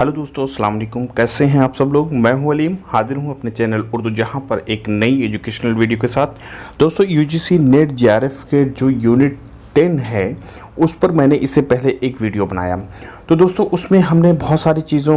Hello दोस्तों, अस्सलाम वालेकुम। कैसे हैं आप सब लोग। मैं हूं अलीम, हाजिर हूं अपने चैनल उर्दू जहां पर एक नई एजुकेशनल वीडियो के साथ। दोस्तों, यूजीसी नेट जेआरएफ के जो यूनिट 10 है उस पर मैंने इससे पहले एक वीडियो बनाया। तो दोस्तों, उसमें हमने बहुत सारी चीज़ों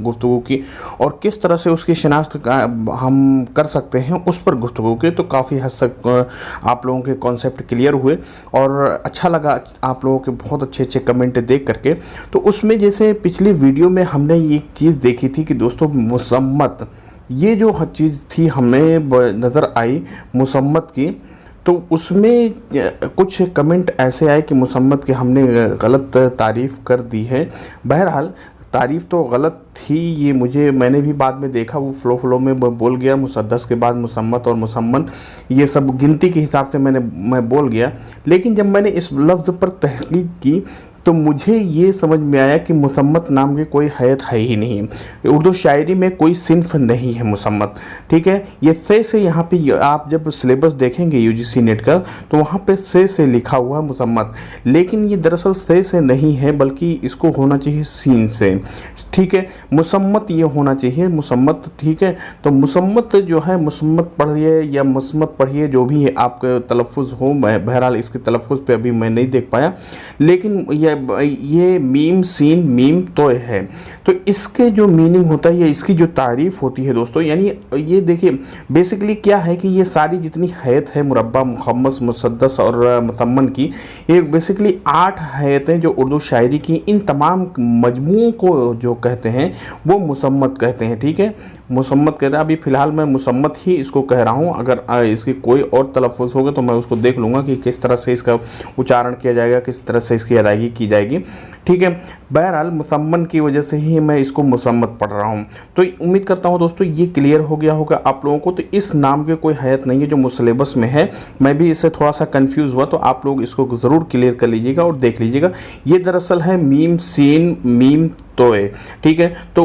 गुफ्तगू की और किस तरह से उसकी शिनाख्त हम कर सकते हैं उस पर गुफ्तगू की। तो काफ़ी हद तक आप लोगों के कॉन्सेप्ट क्लियर हुए और अच्छा लगा आप लोगों के बहुत अच्छे अच्छे कमेंट देख करके। तो उसमें जैसे पिछली वीडियो में हमने एक चीज़ देखी थी कि दोस्तों मुसम्मत, ये जो चीज़ थी हमें नज़र आई मुसम्मत की, तो उसमें कुछ कमेंट ऐसे आए कि मुसम्मत के हमने गलत तारीफ़ कर दी है। बहरहाल तारीफ़ तो गलत थी, ये मैंने भी बाद में देखा, वो फ्लो में बोल गया मुसद्दस के बाद मुसम्मत और मुसम्मन, ये सब गिनती के हिसाब से मैं बोल गया। लेकिन जब मैंने इस लफ्ज़ पर तहक़ीक़ की तो मुझे ये समझ में आया कि मुसम्मत नाम की कोई हैत है ही नहीं। उर्दू शायरी में कोई सिन्फ नहीं है मुसम्मत, ठीक है। ये से यहाँ पे आप जब सिलेबस देखेंगे यूजीसी नेट का तो वहाँ पे से लिखा हुआ है मुसम्मत, लेकिन ये दरअसल से नहीं है, बल्कि इसको होना चाहिए सीन से, ठीक है। मुसम्मत ये होना चाहिए मुसम्मत, ठीक है। तो मुसम्मत जो है, मुसम्मत पढ़िए या मुसम्मत पढ़िए, जो भी है आपका तलफ़ुज़ हो। बहरहाल इसके तलफ़ुज़ पे अभी मैं नहीं देख पाया, लेकिन ये मीम सीन मीम तो है। तो इसके जो मीनिंग होता है या इसकी जो तारीफ़ होती है दोस्तों, यानी ये देखिए बेसिकली क्या है कि ये सारी जितनी हैत है मुरब्बा, मुखम्मस, मुसद्दस और मुसम्मन की, ये बेसिकली 8 हैतें जो उर्दू शायरी की, इन तमाम मजमूओं को जो कहते हैं वो मुसम्मत कहते हैं, ठीक है। मुसम्मत कहते हैं। अभी फ़िलहाल मैं मुसम्मत ही इसको कह रहा हूँ, अगर इसकी कोई और तलफ़ुज़ होगा तो मैं उसको देख लूँगा कि किस तरह से इसका उच्चारण किया जाएगा, किस तरह से इसकी अदायगी की जाएगी, ठीक है। बहरहाल मुसम्मन की वजह से ही मैं इसको मुसम्मत पढ़ रहा हूँ। तो उम्मीद करता हूँ दोस्तों ये क्लियर हो गया होगा आप लोगों को। तो इस नाम के कोई हैत नहीं है जो सिलेबस में है। मैं भी इससे थोड़ा सा कंफ्यूज हुआ, तो आप लोग इसको ज़रूर क्लियर कर लीजिएगा और देख लीजिएगा। ये दरअसल है मीम सीन मीम तोए, ठीक है। तो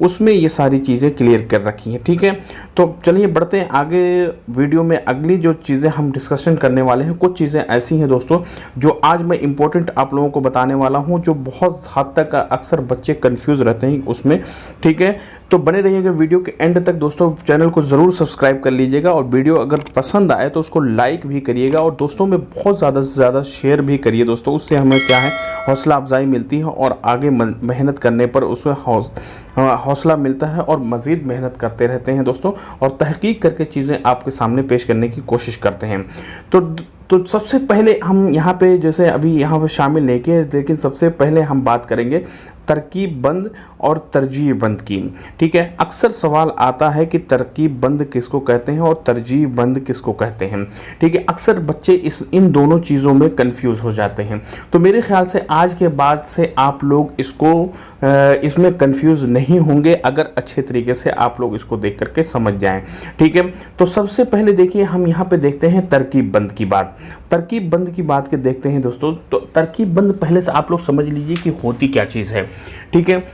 उसमें ये सारी चीज़ें क्लियर कर रखी हैं, ठीक है। तो चलिए बढ़ते हैं आगे वीडियो में। अगली जो चीज़ें हम डिस्कशन करने वाले हैं, कुछ चीज़ें ऐसी हैं दोस्तों जो आज मैं इम्पोर्टेंट आप लोगों को बताने वाला हूं, जो बहुत हद तक अक्सर बच्चे कंफ्यूज रहते हैं उसमें, ठीक है। तो बने रहिएगा वीडियो के एंड तक दोस्तों। चैनल को ज़रूर सब्सक्राइब कर लीजिएगा और वीडियो अगर पसंद आए तो उसको लाइक भी करिएगा और दोस्तों में बहुत ज़्यादा से ज़्यादा शेयर भी करिए दोस्तों। उससे हमें क्या है, हौसला अफजाई मिलती है और आगे मेहनत करने पर उसमें हौसला मिलता है और मज़ीद मेहनत करते रहते हैं दोस्तों, और तहक़ीक़ करके चीज़ें आपके सामने पेश करने की कोशिश करते हैं। तो सबसे पहले हम यहाँ पे जैसे अभी यहाँ पे शामिल नहीं किए, लेकिन सबसे पहले हम बात करेंगे तरकीब बंद और तरजीह बंद की, ठीक है। अक्सर सवाल आता है कि तरकीब बंद किसको कहते हैं और तरजीह बंद किसको कहते हैं, ठीक है। अक्सर बच्चे इन दोनों चीज़ों में कंफ्यूज हो जाते हैं। तो मेरे ख्याल से आज के बाद से आप लोग इसमें कंफ्यूज नहीं होंगे, अगर अच्छे तरीके से आप लोग इसको देख करके समझ जाएं, ठीक है। तो सबसे पहले देखिए हम यहाँ पे देखते हैं तरकीब बंद की बात। तरकीब बंद की बात के देखते हैं दोस्तों। तो तरकीब बंद पहले से आप लोग समझ लीजिए कि होती क्या चीज़ है, ठीक है।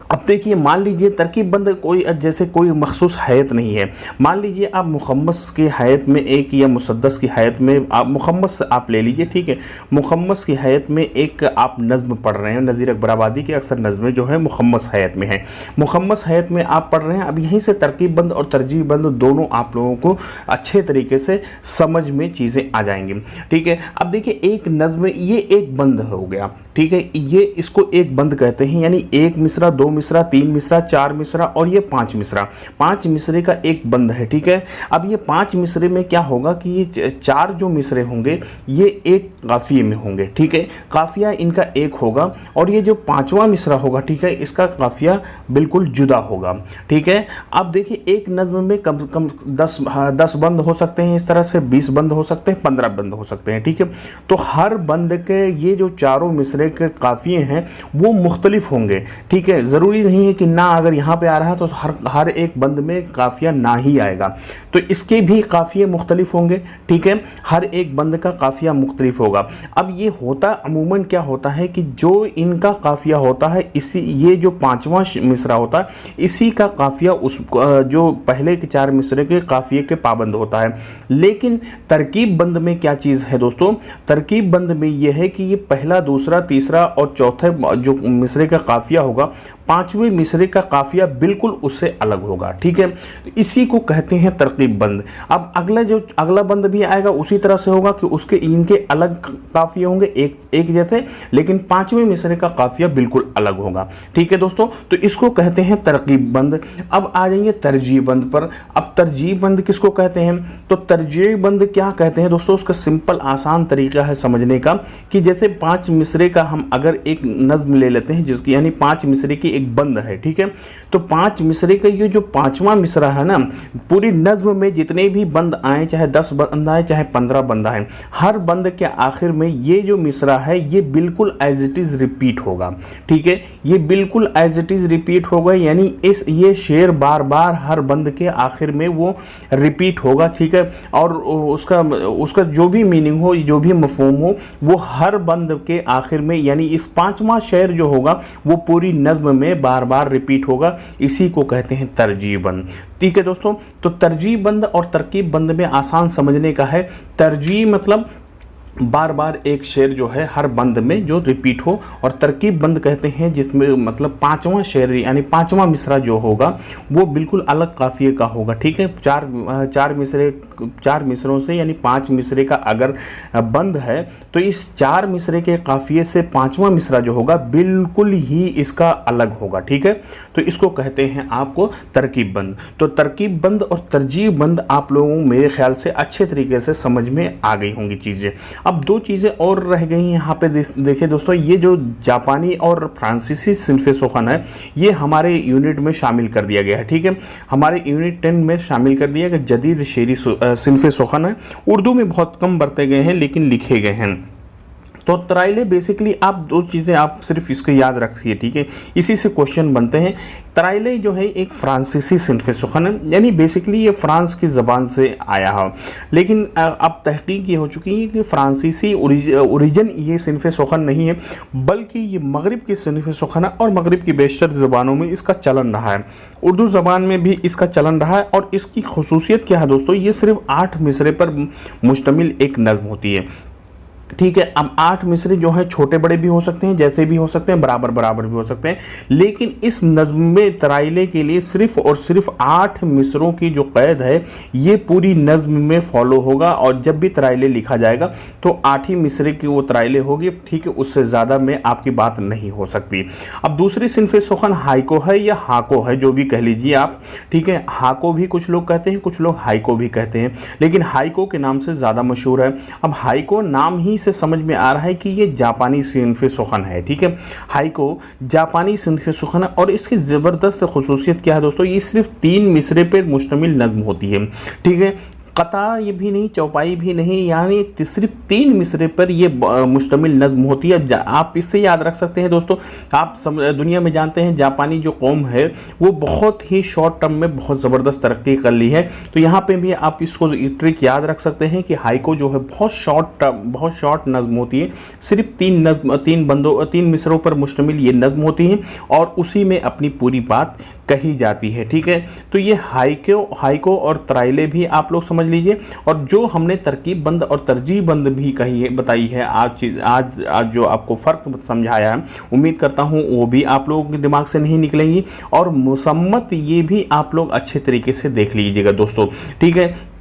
अब देखिए, मान लीजिए तरकीब बंद कोई मखसूस हैत नहीं है। मान लीजिए आप मुखम्मस की हैत में एक या मुसद्दस की हैत में, आप मुखम्मस आप ले लीजिए, ठीक है। मुखम्मस की हैत में एक आप नज़्म पढ़ रहे हैं, नज़ीर अकबराबादी की अक्सर नज़में जो है मुखम्मस हैत में है। मुखम्मस हैत में आप पढ़ रहे हैं। अब यहीं से तरकीब बंद और तरजीह बंद दोनों आप लोगों को अच्छे तरीके से समझ में चीज़ें आ जाएंगी, ठीक है। अब देखिए एक नज़्म, ये एक बंद हो गया, ठीक है। ये इसको एक बंद कहते हैं, यानी एक मिसरा, 2 मिसरा, 3 मिसरा, 4 मिसरा और ये 5 मिसरा, 5 मिसरे का एक बंद है, ठीक है। अब ये 5 मिसरे में क्या होगा कि ये 4 जो मिसरे होंगे ये एक काफिये में होंगे, ठीक है। काफिया इनका एक होगा और ये जो 5वां मिसरा होगा, ठीक है, इसका काफिया बिल्कुल जुदा होगा, ठीक है। अब देखिए एक नज़्म में कम से कम 10 बंद हो सकते हैं, इस तरह से 20 बंद हो सकते हैं, 15 बंद हो सकते हैं, ठीक है। तो हर बंद के ये जो चारों मिसरे मिसरे के काफ़िए हैं वो मुख्तलिफ होंगे, ठीक है। ज़रूरी नहीं है कि ना अगर यहाँ पे आ रहा है तो हर एक बंद में काफ़िया ना ही आएगा, तो इसके भी काफ़िए मुख्तलिफ होंगे, ठीक है। हर एक बंद का काफ़िया मुख्तलिफ होगा। अब ये होता अमूमन क्या होता है कि जो इनका काफ़िया होता है, इसी ये जो पाँचवां मिसरा होता है इसी का काफ़िया उस जो पहले के 4 मिसरे के काफ़िए के पाबंद होता है। लेकिन तरकीब बंद में क्या चीज़ है दोस्तों, तरकीब बंद में यह है कि ये पहला, दूसरा, तीसरा और चौथे जो मिसरे का काफ़िया होगा, 5वें मिसरे का काफ़िया बिल्कुल उससे अलग होगा, ठीक है। इसी को कहते हैं तरकीब बंद। अब अगला बंद भी आएगा उसी तरह से होगा कि उसके इनके अलग काफ़िए होंगे एक जैसे, लेकिन 5वें मिसरे का काफ़िया बिल्कुल अलग होगा, ठीक है दोस्तों। तो इसको कहते हैं तरकीब बंद। अब आ जाइए तरजीह बंद पर। अब तरजीह बंद किसको कहते हैं, तो तरजीह बंद क्या कहते हैं दोस्तों, उसका सिंपल आसान तरीका है समझने का कि जैसे 5 मिसरे का हम अगर एक नज्म ले लेते हैं जिसकी यानी 5 मिसरे की एक बंद है, ठीक है। तो 5 मिसरे का ये जो 5वां मिसरा है ना, पूरी नज्म में जितने भी बंद आए, चाहे 10 बंद आए चाहे 15 बंद आए, हर बंद के आखिर में ये जो मिसरा है ये बिल्कुल एज इट इज़ रिपीट होगा, ठीक है। ये बिल्कुल एज इट इज़ रिपीट होगा, यानी ये शेर बार बार हर बंद के आखिर में वो रिपीट होगा, ठीक है। और उसका जो भी मीनिंग हो, जो भी मफहूम हो, वो हर बंद के आखिर में यानी इस 5वां शेर जो होगा वो पूरी नज्म में बार बार रिपीट होगा। इसी को कहते हैं तरजीह बंद, ठीक है दोस्तों। तो तरजीह बंद और तरकीब बंद में आसान समझने का है, तरजीह मतलब बार बार एक शेर जो है हर बंद में जो रिपीट हो, और तरकीब बंद कहते हैं जिसमें मतलब 5वां शेर यानी 5वां मिसरा जो होगा वो बिल्कुल अलग काफ़िए का होगा, ठीक है। चार मिसरों से यानी 5 मिसरे का अगर बंद है तो इस 4 मिसरे के काफ़िए से 5वां मिसरा जो होगा बिल्कुल ही इसका अलग होगा, ठीक है। तो इसको कहते हैं आपको तरकीब बंद। तो तरकीब बंद और तरजीह बंद आप लोगों मेरे ख्याल से अच्छे तरीके से समझ में आ गई होंगी चीज़ें। अब 2 चीज़ें और रह गई हैं यहाँ पे। देखिए दोस्तों, ये जो जापानी और फ्रांसीसी सिनफ़े सुख़न है ये हमारे यूनिट में शामिल कर दिया गया है, ठीक है। हमारे यूनिट 10 में शामिल कर दिया गया। जदीद शेरी सिनफ़े सुख़न है, उर्दू में बहुत कम बरते गए हैं लेकिन लिखे गए हैं। तो तराइले बेसिकली आप 2 चीज़ें आप सिर्फ इसको याद रखिए, ठीक है। इसी से क्वेश्चन बनते हैं। तराइले जो है एक फ्रांसीसी सिनफ़े सुख़न है, यानी बेसिकली ये फ्रांस की ज़बान से आया है, लेकिन अब तहक़ीक़ ये हो चुकी है कि फ्रांसीसी ओरिजिन ये सिनफ़े सुख़न नहीं है, बल्कि ये मग़रिब की सिनफ़े सुख़न है और मग़रिब की बेशतर ज़बानों में इसका चलन रहा है। उर्दू ज़बान में भी इसका चलन रहा है। और इसकी ख़ुसूसियत क्या है दोस्तों, ये सिर्फ 8 मिसरे पर मुश्तमिल एक नज़्म होती है, ठीक है। अब 8 मिसरे जो हैं छोटे बड़े भी हो सकते हैं, जैसे भी हो सकते हैं, बराबर बराबर भी हो सकते हैं, लेकिन इस नज़्म में तराइले के लिए सिर्फ और सिर्फ 8 मिसरों की जो क़ैद है ये पूरी नज़्म में फॉलो होगा। और जब भी तराइले लिखा जाएगा तो 8 ही मिसरे की वो तराइले होगी, ठीक है। उससे ज़्यादा में आपकी बात नहीं हो सकती। अब दूसरी सिनफ़े सुख़न हाइको है या हाको है, जो भी कह लीजिए आप, ठीक है। हाको भी कुछ लोग कहते हैं, कुछ लोग हाइको भी कहते हैं, लेकिन हाइको के नाम से ज़्यादा मशहूर है। अब हाइको नाम ही से समझ में आ रहा है कि ये जापानी सिनफ़े सुख़न है, ठीक है। हाइको जापानी सिनफ़े सुख़न है और इसकी ज़बरदस्त ख़ुसूसियत क्या है दोस्तों, ये सिर्फ 3 मिसरे पर मुश्तमिल नज़्म होती है, ठीक है। कता ये भी नहीं, चौपाई भी नहीं, यानी सिर्फ 3 मिसरे पर ये मुश्तमिल नज़्म होती है। आप इससे याद रख सकते हैं दोस्तों, आप दुनिया में जानते हैं जापानी जो कौम है वो बहुत ही शॉर्ट टर्म में बहुत ज़बरदस्त तरक्की कर ली है। तो यहाँ पे भी आप इसको ट्रिक याद रख सकते हैं कि हाइको जो है बहुत शॉर्ट नज़्म होती है, सिर्फ 3 मिसरों पर मुश्तमिल ये नज़्म होती है और उसी में अपनी पूरी बात कही जाती है, ठीक है। तो ये हाइको और तराइले भी आप लोग समझ लीजिए। और जो हमने तरकीब बंद और तरजीह बंद भी बताई है आज जो आपको फ़र्क समझाया है, उम्मीद करता हूँ वो भी आप लोगों के दिमाग से नहीं निकलेंगी। और मुसम्मत ये भी आप लोग अच्छे तरीके से देख लीजिएगा दोस्तों, ठीक है।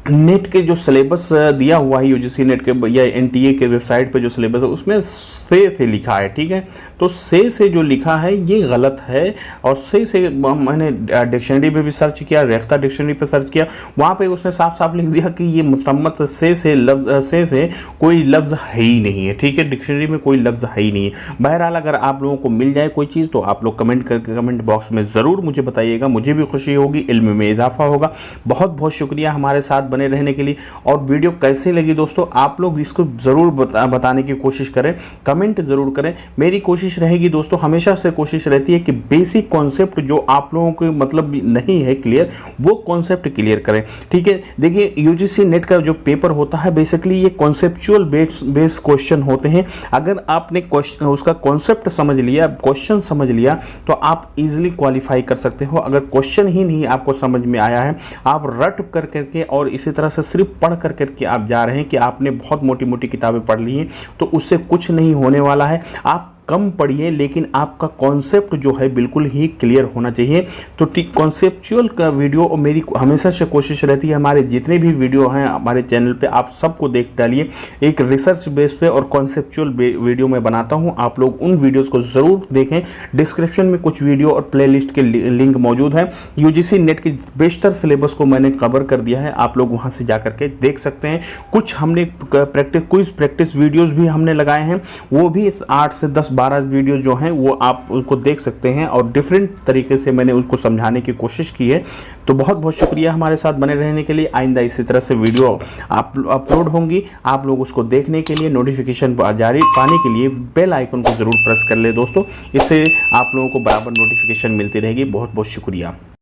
नेट के जो सिलेबस दिया हुआ है यूजीसी नेट के या एनटीए के वेबसाइट पे जो सिलेबस है उसमें से लिखा है, ठीक है। तो से जो लिखा है ये गलत है। और से मैंने डिक्शनरी पे भी सर्च किया, रेख्ता डिक्शनरी पे सर्च किया, वहाँ पे उसने साफ साफ लिख दिया कि ये मुसम्मत से कोई लफ्ज़ है ही नहीं है, ठीक है। डिक्शनरी में कोई लफ्ज़ है ही नहीं है। बहरहाल अगर आप लोगों को मिल जाए कोई चीज़ तो आप लोग कमेंट बॉक्स में ज़रूर मुझे बताइएगा, मुझे भी खुशी होगी, इल्म में इजाफा होगा। बहुत बहुत शुक्रिया हमारे साथ बने रहने के लिए। और वीडियो कैसे लगी दोस्तों, आप लोग इसको ज़रूर बताने की कोशिश करें, कमेंट ज़रूर करें। मेरी कोशिश रहेगी दोस्तों, हमेशा से कोशिश रहती है कि बेसिक कॉन्सेप्ट जो आप लोगों को मतलब नहीं है क्लियर, वो कॉन्सेप्ट क्लियर करें। ठीक है, देखिए यूजीसी नेट का जो पेपर होता है बेसिकली ये कॉन्सेप्चुअल बेस क्वेश्चन होते हैं। अगर आपने उसका कॉन्सेप्ट समझ लिया, क्वेश्चन समझ लिया, तो आप इजीली क्वालिफाई कर सकते हो। अगर क्वेश्चन ही नहीं आपको समझ में आया है, आप रट कर करके और इसी तरह से सिर्फ पढ़ कर करके आप जा रहे हैं कि आपने बहुत मोटी मोटी किताबें पढ़ ली हैं, तो उससे कुछ नहीं होने वाला है। आप कम पढ़िए, लेकिन आपका कॉन्सेप्ट जो है बिल्कुल ही क्लियर होना चाहिए। तो कॉन्सेप्चुअल का वीडियो, और मेरी हमेशा से कोशिश रहती है हमारे जितने भी वीडियो हैं हमारे चैनल पे आप सबको देख डालिए। एक रिसर्च बेस पे और कॉन्सेप्चुअल वीडियो मैं बनाता हूं, आप लोग उन वीडियोस को ज़रूर देखें। डिस्क्रिप्शन में कुछ वीडियो और प्लेलिस्ट के लिंक मौजूद हैं। यूजीसी नेट की बेशतर सिलेबस को मैंने कवर कर दिया है, आप लोग वहाँ से जा करके देख सकते हैं। कुछ हमने क्विज प्रैक्टिस वीडियोज़ भी हमने लगाए हैं, वो भी 8 से 10-12 वीडियो जो हैं वो आप उनको देख सकते हैं, और डिफरेंट तरीके से मैंने उसको समझाने की कोशिश की है। तो बहुत बहुत शुक्रिया हमारे साथ बने रहने के लिए। आइंदा इसी तरह से वीडियो अपलोड होंगी, आप लोग उसको देखने के लिए, नोटिफिकेशन जारी पाने के लिए बेल आइकन को ज़रूर प्रेस कर ले दोस्तों, इससे आप लोगों को बराबर नोटिफिकेशन मिलती रहेगी। बहुत बहुत शुक्रिया।